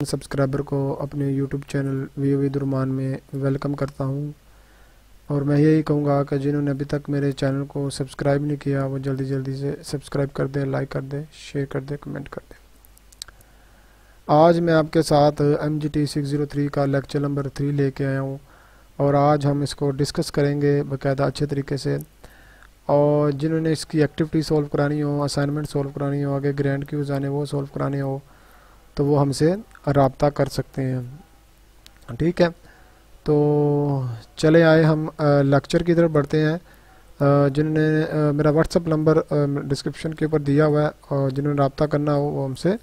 Subscriber को अपने YouTube channel VO with रुमान में वेलकम करता हूं, और मैं यही कहूँगा कि जिन्होंने अभी तक मेरे चैनल को सब्सक्राइब नहीं किया वो जल्दी जल्दी से सब्सक्राइब कर दें, लाइक कर दें, शेयर कर दें, कमेंट कर दें। आज मैं आपके साथ MGT 603 का लेक्चर नंबर 3 लेके आया हूँ, और आज हम इसको डिस्कस करेंगे बाकायदा अच्छे तरीके से। और जिन्होंने इसकी एक्टिविटी सॉल्व करानी हो, असाइनमेंट सॉल्व करानी हो, आगे ग्रैंड क्यूज आने वो सॉल्व कराने हो, तो वो हमसे राब्ता कर सकते हैं। ठीक है, तो चले आए हम लेक्चर की तरफ बढ़ते हैं। जिन्होंने मेरा व्हाट्सअप नंबर डिस्क्रिप्शन के ऊपर दिया हुआ है, और जिन्होंने राब्ता करना हो वो हमसे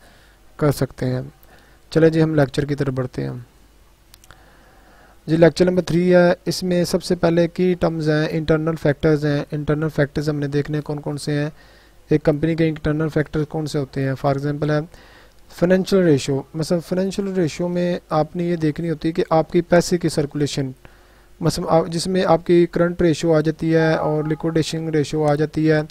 कर सकते हैं। चले जी हम लेक्चर की तरफ बढ़ते हैं। जी लेक्चर नंबर 3 है। इसमें सबसे पहले की टर्म्स हैं, इंटरनल फैक्टर्स हैं। इंटरनल फैक्टर्स हमने देखने कौन कौन से हैं। एक कंपनी के इंटरनल फैक्टर्स कौन से होते हैं। फॉर एग्जांपल है फाइनेंशियल रेशो। मतलब फाइनेंशियल रेशो में आपने ये देखनी होती है कि आपकी पैसे की सर्कुलेशन, मतलब जिसमें आपकी करंट रेशो आ जाती है और लिक्विडेशन रेशो आ जाती है।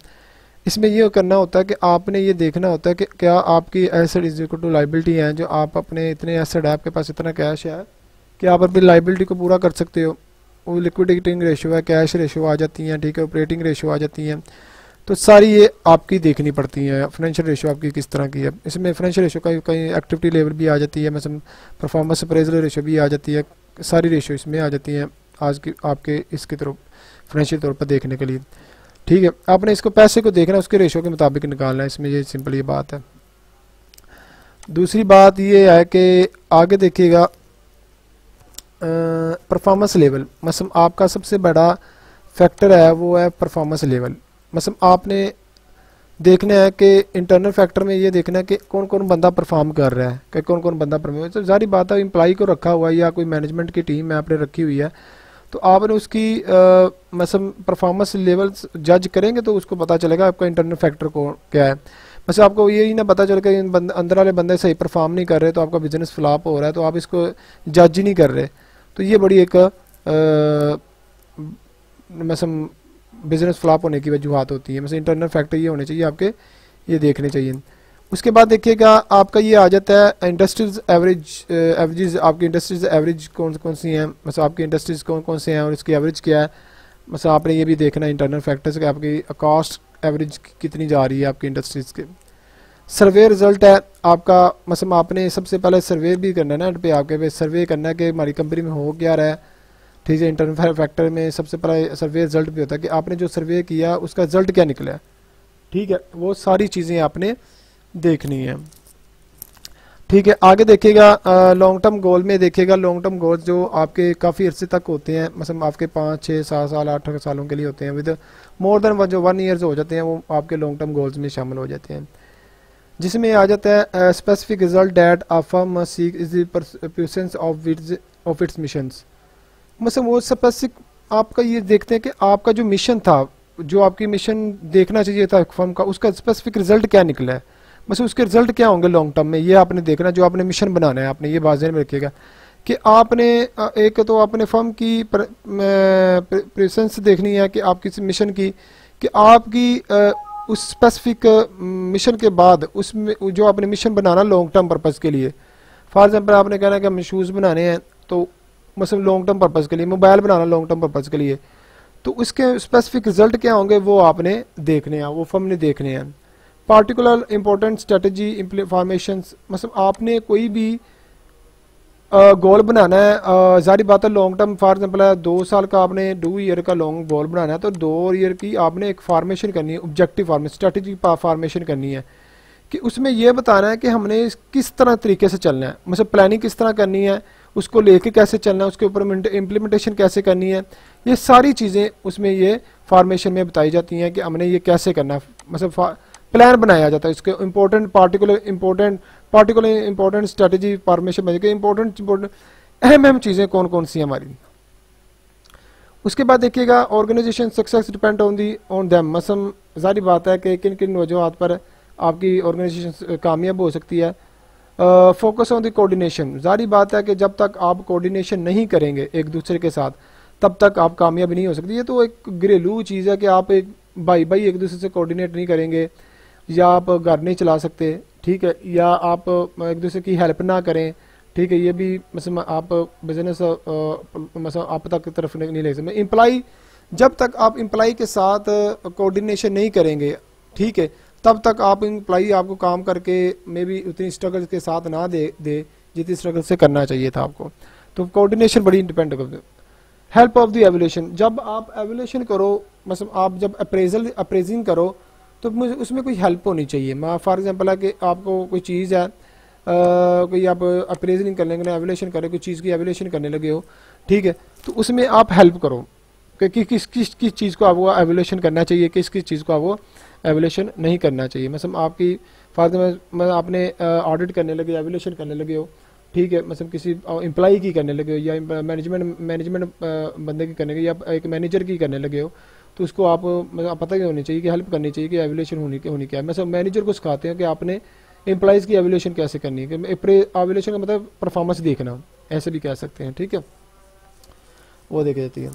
इसमें ये करना होता है कि आपने ये देखना होता है कि क्या आपकी asset is equal to liability है, जो आप अपने इतने एसेट है, आपके पास इतना कैश है कि आप अपनी लाइबिलिटी को पूरा कर सकते हो। वो लिक्विडेटिंग रेशो है, कैश रेशो आ जाती हैं, ठीक है, ऑपरेटिंग रेशो आ जाती हैं। तो सारी ये आपकी देखनी पड़ती है। फाइनेंशियल रेशो आपकी किस तरह की है। इसमें फाइनेंशियल रेशो का कहीं एक्टिविटी लेवल भी आ जाती है, मतलब परफॉर्मेंस अप्रेजल रेशो भी आ जाती है। सारी रेशो इसमें आ जाती हैं आज की आपके इसके तरफ फाइनेंशियल तौर पर देखने के लिए। ठीक है, आपने इसको पैसे को देखना, उसके रेशो के मुताबिक निकालना है। इसमें ये सिंपल ये बात है। दूसरी बात ये है कि आगे देखिएगा परफॉर्मेंस लेवल। मतलब आपका सबसे बड़ा फैक्टर है वो है परफॉर्मेंस लेवल। मतलब आपने देखना है कि इंटरनल फैक्टर में ये देखना है कि कौन कौन बंदा परफॉर्म कर रहा है, कि कौन कौन बंदा परफॉर्म। तो जारी बात है एम्प्लॉई को रखा हुआ है या कोई मैनेजमेंट की टीम है आपने रखी हुई है, तो आपने उसकी मतलब परफॉर्मेंस लेवल जज करेंगे तो उसको पता चलेगा आपका इंटरनल फैक्टर को क्या है। मतलब आपको यही ना पता चलेगा इन अंदर वाले बंदे सही परफॉर्म नहीं कर रहे तो आपका बिजनेस फ्लॉप हो रहा है, तो आप इसको जज ही नहीं कर रहे। तो ये बड़ी एक मतलब बिजनेस फ्लॉप होने की वजूहत होती है। मतलब इंटरनल फैक्टर ये होने चाहिए आपके, ये देखने चाहिए। उसके बाद देखिएगा आपका ये आ जाता है इंडस्ट्रीज एवरेज। आपकी इंडस्ट्रीज एवरेज कौन कौन सी हैं, मतलब आपकी इंडस्ट्रीज कौन कौन से हैं और इसकी एवरेज क्या है। मतलब आपने ये भी देखना है इंटरनल फैक्टर्स कि आपकी कॉस्ट एवरेज कितनी जा रही है आपकी इंडस्ट्रीज के। सर्वे रिजल्ट है आपका, मतलब आपने सबसे पहले सर्वे भी करना है ना पे आपके पे सर्वे करना है कि हमारी कंपनी में हो क्या रहा है। ठीक है, इंटरनल फैक्टर में सबसे पहला सर्वे रिजल्ट भी होता है कि आपने जो सर्वे किया उसका रिजल्ट क्या निकला है। ठीक है, वो सारी चीज़ें आपने देखनी है। ठीक है, आगे देखिएगा लॉन्ग टर्म गोल में देखिएगा। लॉन्ग टर्म गोल जो आपके काफ़ी अर्से तक होते हैं, मतलब आपके 5, 6, 7 साल 8 सालों के लिए होते हैं, विद मोर देन जो 1 ईयर्स हो जाते हैं, वो आपके लॉन्ग टर्म गोल्स में शामिल हो जाते हैं। जिसमें आ जाता है specific result that a firm must seek is the परस्यूएंस of its missions. मतलब वो स्पेसिफिक आपका ये देखते हैं कि आपका जो मिशन था, जो आपकी मिशन देखना चाहिए था फर्म का, उसका स्पेसिफिक रिजल्ट क्या निकला है। मतलब उसके रिजल्ट क्या होंगे लॉन्ग टर्म में, ये आपने देखना। जो आपने मिशन बनाना है आपने ये बाज़ में रखिएगा कि आपने एक तो अपने फर्म की प्रेजेंस देखनी है कि आपकी मिशन की, कि आपकी उस स्पेसिफिक मिशन के बाद उसमें जो आपने मिशन बनाना लॉन्ग टर्म पर्पज़ के लिए। फॉर एग्जाम्पल आपने कहना है कि हमें शूज़ बनाने हैं, तो मतलब लॉन्ग टर्म पर्पज़ के लिए, मोबाइल बनाना लॉन्ग टर्म पर्पज़ के लिए, तो उसके स्पेसिफिक रिजल्ट क्या होंगे वो आपने देखने हैं, वो फर्म ने देखने हैं। पार्टिकुलर इंपॉर्टेंट स्ट्रेटजी फॉर्मेशंस, मतलब आपने कोई भी गोल बनाना है। जारी बात है लॉन्ग टर्म, फॉर एग्जाम्पल है 2 साल का, आपने 2 ईयर का लॉन्ग गोल बनाना है, तो 2 ईयर की आपने एक फार्मेशन करनी है, ऑब्जेक्टिव फार्मेशन, स्ट्रेटजी फार्मेशन करनी है कि उसमें यह बताना है कि हमने किस तरह तरीके से चलना है, मतलब प्लानिंग किस तरह करनी है, उसको लेके कैसे चलना है, उसके ऊपर इम्प्लीमेंटेशन कैसे करनी है। ये सारी चीज़ें उसमें ये फार्मेशन में बताई जाती हैं कि हमने ये कैसे करना है, मतलब प्लान बनाया जाता है। इसके पार्टिकुलर इंपॉर्टेंट स्ट्रेटजी फॉर्मेशन में इंपॉर्टेंट अहम चीज़ें कौन कौन सी हैं हमारी। उसके बाद देखिएगा organisation success depend on them. मतलब जारी बात है कि किन किन वजूहत पर आपकी ऑर्गेनाइजेशन कामयाब हो सकती है। Focus on the coordination. जारी बात है कि जब तक आप कोऑर्डिनेशन नहीं करेंगे एक दूसरे के साथ, तब तक आप कामयाबी नहीं हो सकती। ये तो एक घरेलू चीज़ है कि आप एक भाई भाई एक दूसरे से कोऑर्डिनेट नहीं करेंगे, या आप घर नहीं चला सकते, ठीक है, या आप एक दूसरे की हेल्प ना करें, ठीक है, ये भी मतलब आप बिजनेस मतलब आप तक की तरफ नहीं ले सकते। एम्प्लॉई, जब तक आप एम्प्लॉई के साथ कोऑर्डिनेशन नहीं करेंगे, ठीक है, तब तक आप एम्प्लॉई आपको काम करके मे बी उतनी स्ट्रगल के साथ ना दे जितनी स्ट्रगल से करना चाहिए था आपको। तो कोऑर्डिनेशन बड़ी डिपेंड करती है। हेल्प ऑफ द एवल्यूशन, जब आप एवल्यूशन करो, मतलब आप जब अप्रेजिंग करो तो उसमें कोई हेल्प होनी चाहिए। मैं फॉर एग्जांपल है कि आपको कोई चीज़ है, कोई आप अप्रेजिंग करने के लिए एवल्यूशन करें, कोई चीज़ की एवल्यूशन करने लगे हो, ठीक है, तो उसमें आप हेल्प करो कि किस चीज़ को आपको एवल्यूशन करना चाहिए, किस चीज़ को आपको एवल्यूशन नहीं करना चाहिए। मतलब आपकी फॉर एग्जाम्पल आपने ऑडिट करने लगे, एवल्यूशन करने लगे हो, ठीक है, मतलब किसी एम्प्लॉई की करने लगे हो, या मैनेजमेंट बंदे की करने लगे, या एक मैनेजर की करने लगे हो, तो उसको आप मतलब पता ही होनी चाहिए कि हेल्प करनी चाहिए कि एवल्यूशन होनी क्या है। मतलब मैनेजर को सिखाते हैं कि आपने एम्प्लॉइज़ की एवल्यूशन कैसे करनी है, एवल्यूशन का मतलब परफॉर्मेंस देखना, ऐसे भी कह सकते हैं, ठीक है, वो देखी जाती है।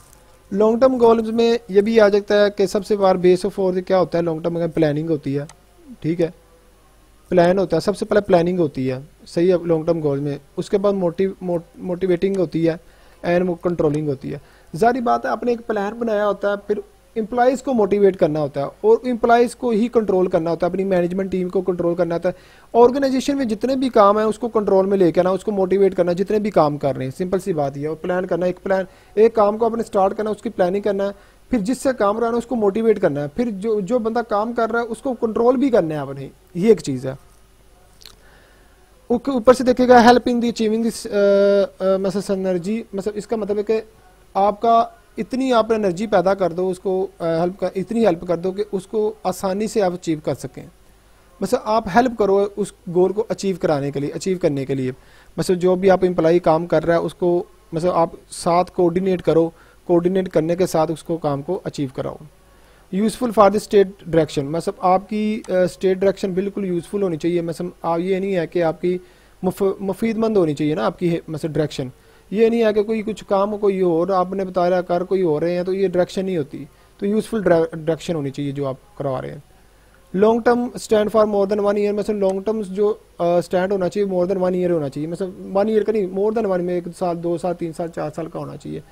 लॉन्ग टर्म गोल्स में ये भी आ जाता है कि सबसे बार बेस ऑफ और क्या होता है लॉन्ग टर्म में, प्लानिंग होती है, ठीक है, प्लान होता है, सबसे पहले प्लानिंग होती है, सही है, लॉन्ग टर्म गोल में। उसके बाद मोटिवेटिंग होती है एंड कंट्रोलिंग होती है। जारी बात है, आपने एक प्लान बनाया होता है, फिर एम्प्लॉइज़ को मोटिवेट करना होता है और एम्प्लॉइज़ को ही कंट्रोल करना होता है, अपनी मैनेजमेंट टीम को कंट्रोल करना होता है। ऑर्गेनाइजेशन में जितने भी काम है उसको कंट्रोल में लेकर आना, उसको मोटिवेट करना, जितने भी काम कर रहे हैं, सिंपल सी बात ये है। प्लान करना, एक काम को आपने स्टार्ट करना, उसकी प्लानिंग करना है, फिर जिससे काम रहा है उसको मोटिवेट करना है, फिर जो बंदा काम कर रहा है उसको कंट्रोल भी करना है आपने, ये एक चीज़ है। ऊपर से देखिएगा help in the achieving this मतलब एनर्जी, मतलब इसका मतलब है कि आपका इतनी आप एनर्जी पैदा कर दो, उसको इतनी हेल्प कर दो कि उसको आसानी से आप अचीव कर सकें। मतलब आप हेल्प करो उस गोल को अचीव करने के लिए। मतलब जो भी आप एम्प्लॉई काम कर रहा है उसको मतलब आप साथ कोऑर्डिनेट करो, कोऑर्डिनेट करने के साथ उसको काम को अचीव कराओ। Useful for the state direction, मतलब आपकी स्टेट डायरेक्शन बिल्कुल यूज़फुल होनी चाहिए। मतलब आप ये नहीं है कि आपकी मुफीदमंद होनी चाहिए ना आपकी मतलब डायरेक्शन, ये नहीं है कि कोई कुछ काम कोई और आपने बताया कर कोई हो रहे हैं तो ये डायरेक्शन नहीं होती। तो यूज़फुल डायरेक्शन होनी चाहिए जो आप करवा रहे हैं। Long term stand for more than 1 year, मतलब लॉन्ग टर्म जो स्टैंड होना चाहिए मोर देन 1 ईयर होना चाहिए। मतलब 1 ईयर का नहीं, मोर देन 1 में 1 साल 2 साल 3 साल 4 साल का होना चाहिए।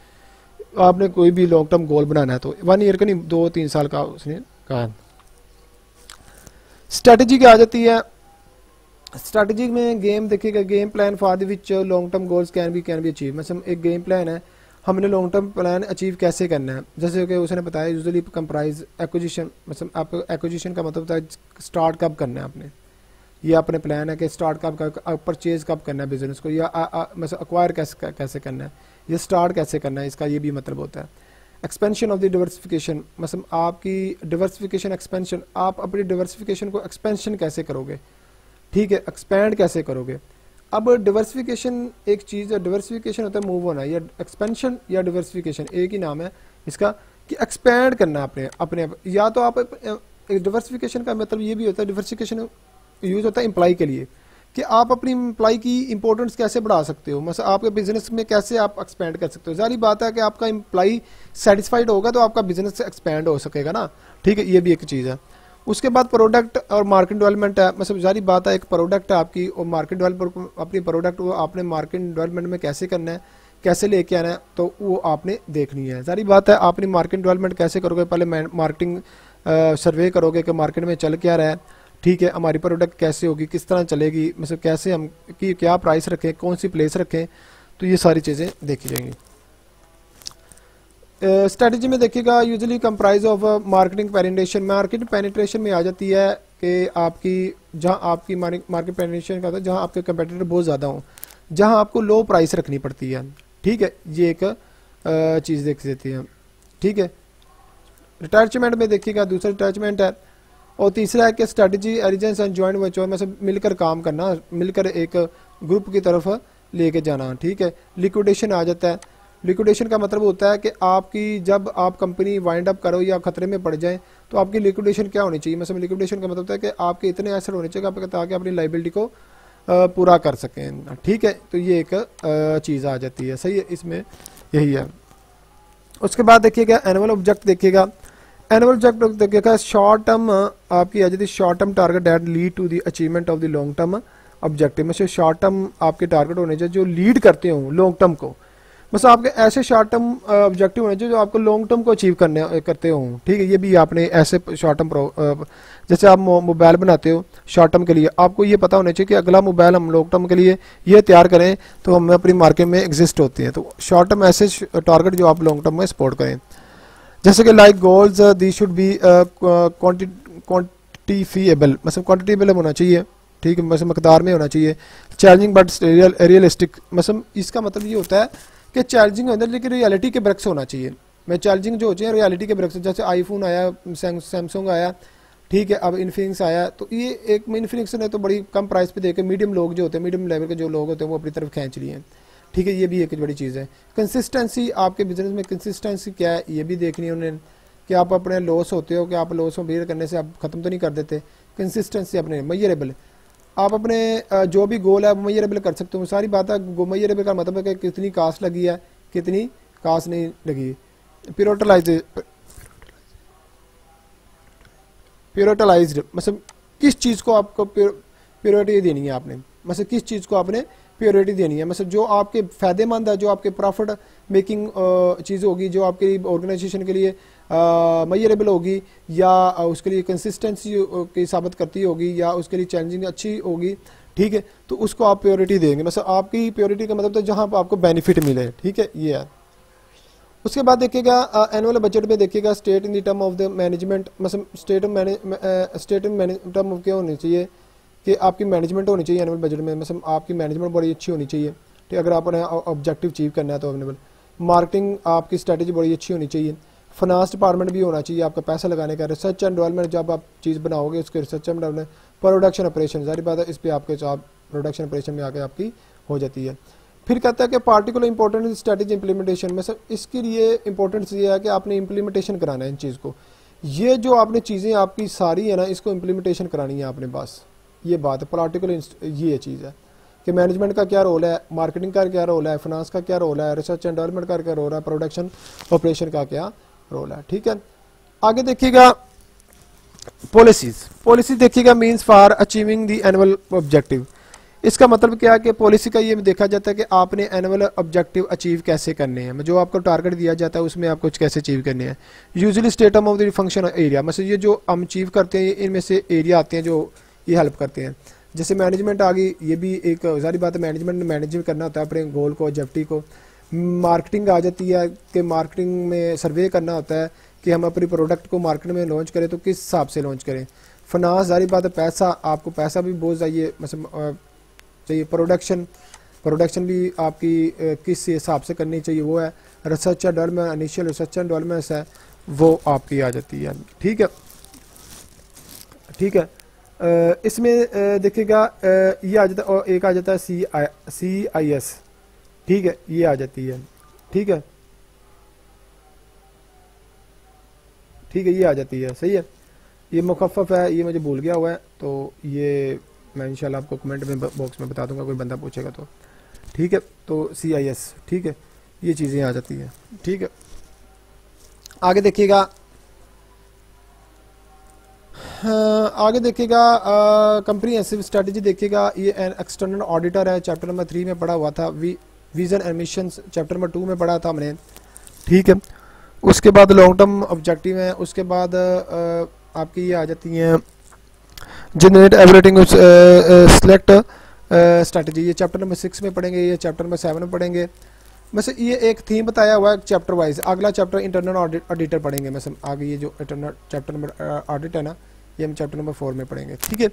आपने कोई भी लॉन्ग टर्म गोल बनाना है तो 1 ईयर का नहीं, 2-3 साल का उसने कहा। स्ट्रेटजी क्या आ जाती है, स्ट्रेटजी में गेम देखिएगा, game plan for the which long term goals can be achieve. मतलब एक गेम प्लान है, हमने लॉन्ग टर्म प्लान अचीव कैसे करना है। जैसे कि उसने बताया यूजुअली कंप्राइज एक्विजिशन, मतलब आप एक्विजिशन का मतलब होता है स्टार्ट कब करना है आपने, ये अपने प्लान है कि स्टार्ट कब परचेज कब करना है बिजनेस को, या मतलब अक्वायर कैसे करना है, ये स्टार्ट कैसे करना है, इसका ये भी मतलब होता है। एक्सपेंशन ऑफ द डिवर्सिफिकेशन, मतलब आपकी डिवर्सिफिकेशन एक्सपेंशन, आप अपनी डिवर्सिफिकेशन को एक्सपेंशन कैसे करोगे, ठीक है, एक्सपैंड कैसे करोगे। अब डिवर्सिफिकेशन एक चीज़ है, डिवर्सिफिकेशन होता है मूव होना, या एक्सपेंशन या डिवर्सिफिकेशन एक ही नाम है इसका, कि एक्सपैंड करना अपने या तो आप डिवर्सिफिकेशन का मतलब ये भी होता है, डिवर्सिफिकेशन यूज होता है एम्प्लॉय के लिए कि आप अपनी एम्प्लॉय की इंपॉर्टेंस कैसे बढ़ा सकते हो, मतलब आपके बिजनेस में कैसे आप एक्सपैंड कर सकते हो। जारी बात है कि आपका एम्प्लॉय सेटिस्फाइड होगा तो आपका बिजनेस एक्सपैंड हो सकेगा ना, ठीक है, ये भी एक चीज़ है। उसके बाद प्रोडक्ट और मार्केट डेवलपमेंट है, मतलब जारी बात है एक प्रोडक्ट है आपकी और मार्केट डेवलपमेंट, अपनी प्रोडक्ट को आपने मार्केट डेवलपमेंट में कैसे करना है, कैसे लेके आना है, तो वो आपने देखनी है। जारी बात है आपने मार्केट डेवलपमेंट कैसे करोगे, पहले मार्केटिंग सर्वे करोगे कि मार्केट में चल क्या रहा है, ठीक है, हमारी प्रोडक्ट कैसे होगी, किस तरह चलेगी, मतलब कैसे हम कि क्या प्राइस रखें, कौन सी प्लेस रखें, तो ये सारी चीज़ें देखी जाएंगी। स्ट्रेटजी में देखिएगा usually comprise of marketing penetration, market penetration में आ जाती है कि आपकी जहां आपकी मार्केट पेनिट्रेशन का होता है जहां आपके कंपेटिटर बहुत ज़्यादा हों, जहां आपको लो प्राइस रखनी पड़ती है, ठीक है, ये एक चीज़ देख देती है, ठीक है। रिटायरमेंट में देखिएगा दूसरा रिटायरमेंट है, और तीसरा है कि strategy allegiance and joint venture में से मिलकर काम करना, मिलकर एक ग्रुप की तरफ लेके जाना, ठीक है। लिक्विडेशन आ जाता है, लिक्विडेशन का मतलब होता है कि आपकी जब आप कंपनी वाइंड अप करो या खतरे में पड़ जाए तो आपकी लिक्विडेशन क्या होनी चाहिए। मतलब लिक्विडेशन का मतलब होता है कि आपके इतने एसेट होने चाहिए ताकि अपनी लाइबिलिटी को पूरा कर सकें, ठीक है, तो ये एक चीज़ आ जाती है, सही है, इसमें यही है। उसके बाद देखिएगा एनुअल ऑब्जेक्ट देखिएगा, एनुअल ऑब्जेक्ट देखिएगा शॉर्ट टर्म आपकी आ जाती है short term target that lead to the achievement of the long term objective. मतलब शॉर्ट टर्म आपके टारगेट होने चाहिए जो लीड करते हो लॉन्ग टर्म को, बस आपके ऐसे शॉर्ट टर्म ऑब्जेक्टिव होने चाहिए जो आपको लॉन्ग टर्म को अचीव करने करते हो, ठीक है। ये भी आपने ऐसे शॉर्ट टर्म जैसे आप मोबाइल बनाते हो शॉर्ट टर्म के लिए, आपको ये पता होना चाहिए कि अगला मोबाइल हम लॉन्ग टर्म के लिए ये तैयार करें तो हम अपनी मार्केट में एग्जिस्ट होते हैं। तो शॉर्ट टर्म ऐसे टारगेट जो आप लॉन्ग टर्म में सपोर्ट करें, जैसे कि like goals the should be quantifiable, मतलब क्वान्टिटेबल होना चाहिए, ठीक है, मतलब मकदार में होना चाहिए। चैलेंजिंग बट रियलिस्टिक, मतलब इसका मतलब ये होता है कि चैलेंजिंग होता है लेकिन रियलिटी के ब्रक्स होना चाहिए। मैं चैलेंजिंग जो होती है रियलिटी के ब्रक्स, जैसे आईफोन आया, सैमसंग आया, ठीक है, अब इन्फिनिक्स आया, तो ये एक इन्फिनिक्स ने तो बड़ी कम प्राइस पे देके मीडियम लोग जो होते हैं, मीडियम लेवल के जो लोग होते हैं वो अपनी तरफ खींच लिए हैं, ठीक है। ये भी एक बड़ी चीज़ है। कंसिस्टेंसी आपके बिजनेस में कंसिस्टेंसी क्या है ये भी देखनी है उन्हें, कि आप अपने लॉस होते हो कि आप लॉस में बेयर करने से आप ख़त्म तो नहीं कर देते। कंसिस्टेंसी अपने मेजरेबल, आप अपने जो भी गोल है वो मेजरेबल कर सकते हो। सारी बात है, मेजरेबल का मतलब है कि कितनी कास्ट लगी है, कितनी कास्ट नहीं लगी। प्योरिटलाइज्ड मतलब किस चीज़ को आपको प्योरिटी देनी है आपने, मतलब किस चीज़ को आपने प्योरिटी देनी है, मतलब जो आपके फ़ायदेमंद है, जो आपके प्रॉफिट मेकिंग चीज़ होगी, जो आपके ऑर्गेनाइजेशन के लिए मेजरेबल होगी, या उसके लिए कंसिस्टेंसी की साबित करती होगी, या उसके लिए चैलेंजिंग अच्छी होगी, ठीक है, तो उसको आप प्योरिटी देंगे। मतलब आपकी प्योरिटी का मतलब तो जहाँ पर आपको बेनिफिट मिले, ठीक है, ये है। उसके बाद देखिएगा एनुअल बजट में देखिएगा state in the term of the management, मतलब स्टेट इन टर्म ऑफ क्या होनी चाहिए कि आपकी मैनेजमेंट होनी चाहिए एनुअल बजट में, मतलब आपकी मैनेजमेंट बड़ी अच्छी होनी चाहिए, ठीक, अगर आपने ऑब्जेक्टिव अचीव करना है तो अवेलेबल। मार्केटिंग आपकी स्ट्रेटेजी बड़ी अच्छी होनी चाहिए। फाइनेंस डिपार्टमेंट भी होना चाहिए आपका पैसा लगाने का। रिसर्च एंड डेवलपमेंट, जब आप चीज़ बनाओगे उसके research and development. Production operation, सारी बात है इस पर आपके जॉब प्रोडक्शन ऑपरेशन में आके आपकी हो जाती है। फिर कहता है कि पार्टिकुलर इंपॉर्टेंट स्ट्रेटेजी इंप्लीमेंटेशन, मतलब इसके लिए इंपॉर्टेंस ये है कि आपने इंप्लीमेंटेशन कराना है इन चीज़ को। ये जो आपने चीज़ें आपकी सारी है ना, इसको इंप्लीमेंटेशन करानी है आपने, बस ये बात है। पार्टिकुलर ये चीज़ है कि मैनेजमेंट का क्या रोल है, मार्केटिंग का क्या रोल है, फाइनेंस का क्या रोल है, रिसर्च एंड डेवलपमेंट का क्या रोल है, प्रोडक्शन ऑपरेशन का क्या रोल है, ठीक है। आगे देखिएगा पॉलिसीज, पॉलिसी देखिएगा means for achieving the annual objective. इसका मतलब क्या है कि पॉलिसी का ये देखा जाता है कि आपने एनुअल ऑब्जेक्टिव अचीव कैसे करने हैं, जो आपको टारगेट दिया जाता है उसमें आपको कैसे अचीव करने हैं। Usually stratum of the function area, मतलब ये जो हम अचीव करते हैं इनमें से एरिया आते हैं जो ये हेल्प करते हैं। जैसे मैनेजमेंट आ गई, ये भी एक सारी बात है, मैनेजमेंट मैनेज करना होता है अपने गोल को, ऑब्जेक्टिव को। मार्केटिंग आ जाती है कि मार्केटिंग में सर्वे करना होता है कि हम अपनी प्रोडक्ट को मार्केट में लॉन्च करें तो किस हिसाब से लॉन्च करें। फाइनेंस सारी बात है, पैसा, आपको पैसा भी बहुत चाहिए, मतलब चाहिए। प्रोडक्शन भी आपकी किस हिसाब से करनी चाहिए वो है। Research and development, initial research and development है वो आपकी आ जाती है, ठीक है, ठीक है। इसमें देखिएगा ये आ जाता है, और एक आ जाता है CIS, ठीक है, ये आ जाती है, ठीक है, ठीक है, ये आ जाती है, सही है। ये मुखफ़फ़ है, ये मुझे भूल गया हुआ है, तो ये मैं इंशाल्लाह आपको कमेंट में बॉक्स में बता दूंगा, कोई बंदा पूछेगा तो, ठीक है। तो CIS, ठीक है, ये चीज़ें आ जाती हैं, ठीक है। आगे देखिएगा, आगे देखिएगा कंप्रीहेंसिव स्ट्रेटजी देखिएगा। ये एक्सटर्नल ऑडिटर है, चैप्टर नंबर 3 में पढ़ा हुआ था। Vision and missions chapter number 2 में पढ़ा था हमने, ठीक है। उसके बाद लॉन्ग टर्म ऑब्जेक्टिव है। उसके बाद आपकी ये आ जाती हैं जनरेट एवरेटिंग सेलेक्ट स्ट्रेटजी, ये चैप्टर नंबर 6 में पढ़ेंगे, ये चैप्टर नंबर 7 में पढ़ेंगे। मतलब ये एक थीम बताया हुआ है चैप्टर वाइज। अगला चैप्टर इंटरनल ऑडिटर पढ़ेंगे, मतलब आगे ये जो इंटरनल चैप्टर नंबर ऑडिट है ना, ये हम चैप्टर नंबर 4 में पढ़ेंगे, ठीक है।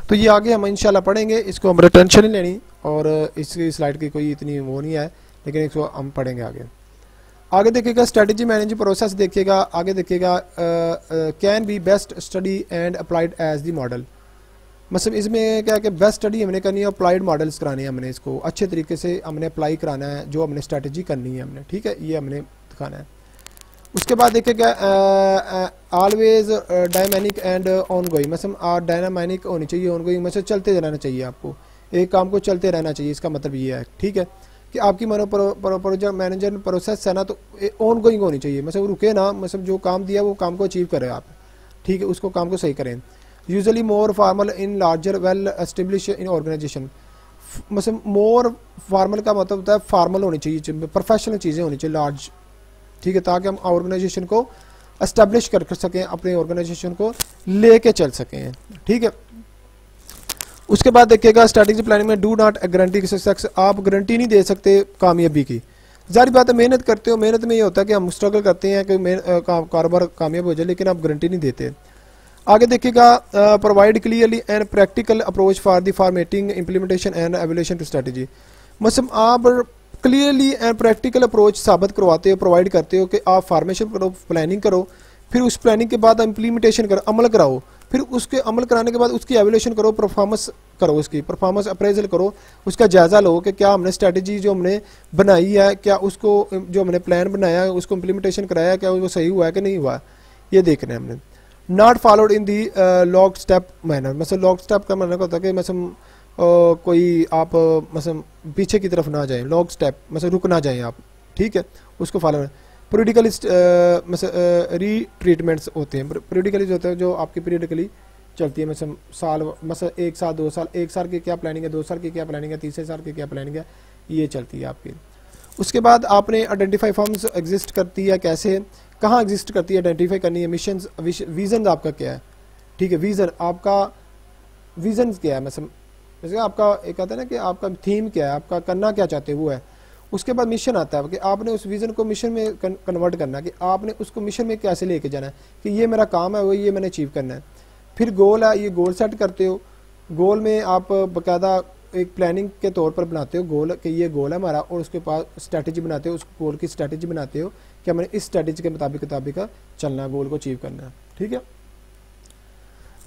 तो ये आगे हम इंशाल्लाह पढ़ेंगे, इसको हम टेंशन नहीं लेनी, और इसकी स्लाइड की कोई इतनी वो नहीं है, लेकिन इसको हम पढ़ेंगे आगे। आगे देखिएगा स्ट्रेटजी मैनेज प्रोसेस देखिएगा। आगे देखिएगा can be best study and applied as the model, मतलब इसमें क्या है कि बेस्ट स्टडी हमने करनी है, अप्लाइड मॉडल्स कराने हैं, हमने इसको अच्छे तरीके से हमने अप्लाई कराना है, जो हमने स्ट्रेटजी करनी है हमने, ठीक है, ये हमने दिखाना है। उसके बाद देखिएगा always dynamic and on going, मतलब डायनामिक होनी चाहिए, ऑन गोइंग मतलब चलते रहना चाहिए, आपको एक काम को चलते रहना चाहिए, इसका मतलब ये है, ठीक है। कि आपकी प्रोजेक्ट मैनेजर प्रोसेस है ना तो ऑन गोइंग होनी चाहिए, मतलब रुके ना, मतलब जो काम दिया वो काम को अचीव करें आप, ठीक है, उसको काम को सही करें। Usually more formal in larger well establish in organisation, मतलब मोर फॉर्मल का मतलब होता है फॉर्मल होनी चाहिए, प्रोफेशनल चीज़ें होनी चाहिए लार्ज, ठीक है, ताकि हम ऑर्गेनाइजेशन को एस्टेब्लिश कर सकें, अपने ऑर्गेनाइजेशन को लेके चल सकें, ठीक है। उसके बाद देखिएगा स्ट्रैटेजी प्लानिंग में डू नॉट गारंटी सक्सेस, आप गारंटी नहीं दे सकते कामयाबी की। जारी बात है मेहनत करते हो, मेहनत में ये होता है कि हम स्ट्रगल करते हैं कि कारोबार कामयाब हो जाए, लेकिन आप गारंटी नहीं देते। आगे देखिएगा provide clearly and practical approach for the formatting implementation and evaluation to strategy, मतलब आप क्लियरली एंड प्रैक्टिकल अप्रोच साबित करवाते हो, प्रोवाइड करते हो कि आप फार्मेशन करो, प्लानिंग करो, फिर उस प्लानिंग के बाद इम्प्लीमेंटेशन करो, अमल कराओ, फिर उसके अमल कराने के बाद उसकी एवल्यूशन करो, परफॉर्मेंस करो, उसकी परफॉर्मेंस अप्रेजल करो, उसका जायजा लो कि क्या हमने स्ट्रैटेजी जो हमने बनाई है, क्या उसको जो हमने प्लान बनाया है उसको इम्प्लीमेंटेशन कराया, क्या वो सही हुआ है कि नहीं हुआ, ये देखना है हमने। Not followed in the log step manner, मतलब लॉग स्टेप का मतलब होता है कि मतलब कोई आप मतलब पीछे की तरफ ना जाएं, लॉग स्टेप मतलब रुक ना जाएं आप, ठीक है, उसको फॉलो। पीरियडिकली रीट्रीटमेंट्स होते हैं, पीरियडिकली होते हैं जो आपकी पीरियडिकली चलती है, मतलब साल, मतलब 1 साल 2 साल, 1 साल की क्या प्लानिंग है, 2 साल की क्या प्लानिंग है, तीसरे साल की क्या प्लानिंग है, ये चलती है आपकी। उसके बाद आपने आइडेंटिफाई फर्म्स एग्जिस्ट करती है कैसे, कहाँ एग्जिस्ट करती है, आइडेंटिफाई करनी है। मिशन विजन आपका क्या है, ठीक है, विजन आपका विजन क्या है, मतलब जैसे आपका एक आता है ना कि आपका थीम क्या है, आपका करना क्या चाहते हो वो है। उसके बाद मिशन आता है कि आपने उस विजन को मिशन में कन्वर्ट करना है, कि आपने उसको मिशन में कैसे लेके जाना है, कि ये मेरा काम है, वो ये मैंने अचीव करना है। फिर गोल है, ये गोल सेट करते हो, गोल में आप बाकायदा एक प्लानिंग के तौर पर बनाते हो गोल, कि ये गोल है हमारा, और उसके पास स्ट्रैटेजी बनाते हो, उस गोल की स्ट्रैटेजी बनाते हो कि हमें इस स्ट्रैटेजी के मुताबिक चलना है, गोल को अचीव करना है, ठीक है।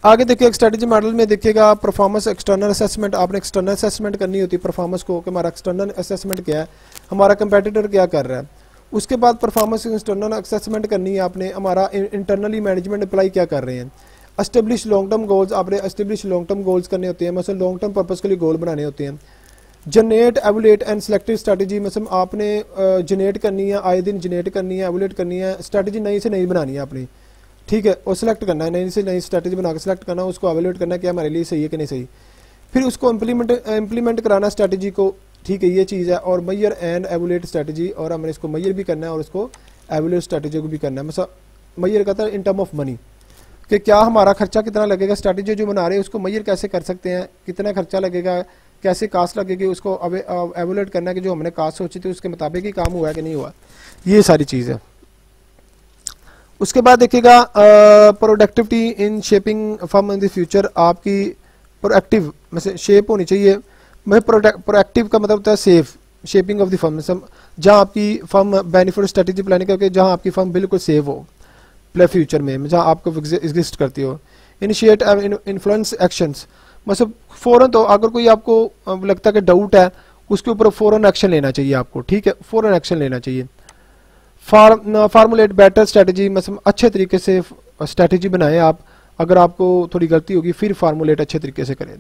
आगे देखिए स्ट्रैटेजी मॉडल में देखिएगा परफॉर्मेंस एक्सटर्नल असेसमेंट, आपने एक्सटर्नल असेसमेंट करनी होती है परफॉर्मेंस को, कि हमारा एक्सटर्नल असेसमेंट क्या है, हमारा कंपेटिटर क्या कर रहा है। उसके बाद परफॉर्मेंस एक्सटर्नल असेसमेंट करनी है आपने, हमारा इंटरनली मैनेजमेंट अप्लाई क्या कर रहे हैं। एस्टेब्लिश लॉन्ग टर्म गोल्स, आपने एस्टेब्लिश लॉन्ग टर्म गोल्स करने होते हैं, मतलब लॉन्ग टर्म पर्पस के लिए गोल बनाने होते हैं। Generate evaluate and selective strategy, मतलब आपने जनरेट करनी है, आए दिन जनरेट करनी है, एवुलेट करनी है, स्ट्रैटेजी नई से नई बनानी है आपने, ठीक है, और सिलेक्ट करना है, नई से नई स्ट्रैटेजी बना के सिलेक्ट करना, उसको एवुलेट करना है कि हमारे लिए सही है कि नहीं सही, फिर उसको इम्प्लीमेंट कराना स्ट्रैटेजी को, ठीक है, ये चीज़ है। और मैयर एंड एवुलेट स्ट्रैटेजी, और हमने इसको मैयर भी करना है और उसको एवुलेट स्ट्रैटेजी को भी करना है। मतलब मैयर कहता है इन टर्म ऑफ मनी, कि क्या हमारा खर्चा कितना लगेगा, स्ट्रैटेजी जो बना रहे हैं उसको मैयर कैसे कर सकते हैं, कितना खर्चा लगेगा, कैसे कास्ट लगेगी, उसको अब एवुलेट करना है कि जो हमने कास्ट सोची थी उसके मुताबिक ही काम हुआ है कि नहीं हुआ, ये सारी चीज़ है। उसके बाद देखिएगा productivity in shaping firm in the future, आपकी प्रोएक्टिव मतलब शेप होनी चाहिए। मैं प्रोएक्टिव का मतलब होता है safe shaping of the firm, जहाँ आपकी फर्म बेनिफिट स्ट्रेटेजी प्लानिंग करके जहाँ आपकी फर्म बिल्कुल सेव हो प्ले फ्यूचर में, जहाँ आपको एग्जिस्ट करती हो। इनिशिएट इन्फ्लुएंस एक्शंस, मतलब फ़ौरन, तो अगर कोई आपको लगता है कि डाउट है उसके ऊपर फ़ौरन एक्शन लेना चाहिए आपको, ठीक है, फ़ौरन एक्शन लेना चाहिए। फार्मुलेट बेटर स्ट्रैटेजी, मतलब अच्छे तरीके से स्ट्रैटेजी बनाएं आप, अगर आपको थोड़ी गलती होगी फिर फार्मुलेट अच्छे तरीके से करें।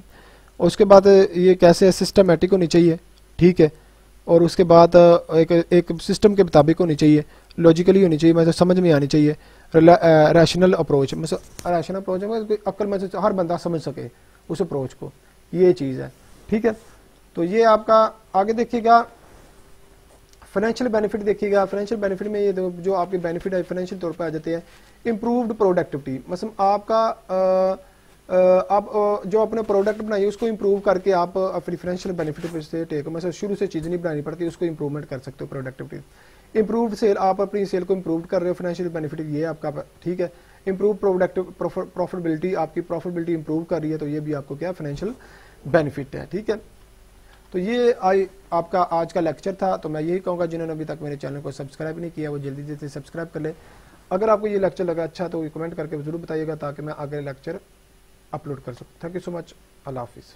और उसके बाद ये कैसे सिस्टमेटिक होनी चाहिए, ठीक है, और उसके बाद एक सिस्टम के मुताबिक होनी चाहिए, लॉजिकली होनी चाहिए, मतलब समझ में आनी चाहिए। रैशनल अप्रोच, मतलब रैशनल अप्रोच में अक्ल में हर बंदा समझ सके उस अप्रोच को, ये चीज़ है, ठीक है। तो ये आपका आगे देखिएगा फाइनेंशियल बेनिफिट देखिएगा। फाइनेंशियल बेनिफिट में ये जो आपके बेनिफिट है फाइनेंशियल तौर पर आ जाते हैं। इम्प्रूव्ड प्रोडक्टिविटी, मतलब आपका आप जो अपने प्रोडक्ट बनाइए उसको इम्प्रूव करके आप अपनी फाइनेंशियल बेनिफिट से टेक, मतलब शुरू से चीज़ नहीं बनानी पड़ती, उसको इम्प्रूवमेंट कर सकते हो प्रोडक्टिविटी। इम्प्रूव्ड सेल, आप अपनी सेल को इम्प्रूव कर रहे हो, फाइनेंशियल बेनिफिट ये आपका, ठीक है। इम्प्रूव प्रोडक्टिव प्रॉफिटेबिलिटी, आपकी प्रॉफिटेबिलिटी इम्प्रूव कर रही है, तो ये भी आपको क्या फाइनेंशियल बेनिफिट है, ठीक है। तो ये आपका आज का लेक्चर था। तो मैं यही कहूँगा जिन्होंने अभी तक मेरे चैनल को सब्सक्राइब नहीं किया वो जल्दी से सब्सक्राइब कर ले। अगर आपको ये लेक्चर लगा अच्छा तो कमेंट करके ज़रूर बताइएगा ताकि मैं आगे लेक्चर अपलोड कर सकूँ। Thank you so much. अल्लाह हाफिज़।